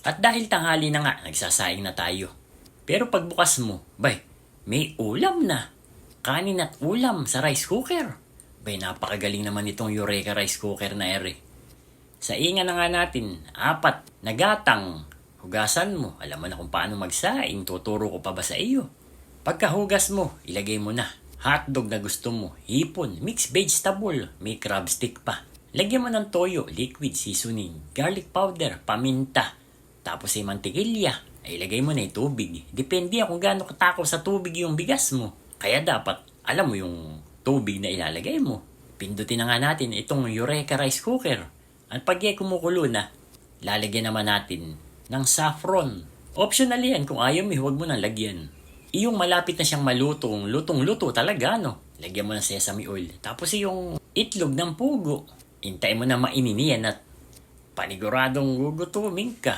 At dahil tanghali na nga, nagsasaing na tayo. Pero pagbukas mo, may ulam na. Kanin at ulam sa rice cooker. Napakagaling naman itong Eureka rice cooker na ere. Saingan na nga natin, 4 na gatang. Hugasan mo, alam mo na kung paano magsaing, tuturo ko pa ba sa iyo? Pagkahugas mo, ilagay mo na. Hotdog na gusto mo, hipon, mixed vegetable, may crab stick pa. Lagyan mo ng toyo, liquid seasoning, garlic powder, paminta. Tapos ay mantikilya, ay ilagay mo na yung tubig. Depende kung gaano katakaw sa tubig yung bigas mo. Kaya dapat, alam mo yung tubig na ilalagay mo. Pindutin na nga natin itong Eureka rice cooker. At pag kumukulo na, lalagyan naman natin ng saffron. Optional yan, kung ayaw mo, huwag mo nang lagyan. Iyong malapit na siyang malutong, lutong-luto talaga, no? Lagyan mo ng sesame oil. Tapos yung itlog ng pugo. Hintay mo na maininian at paniguradong gugutumin ka.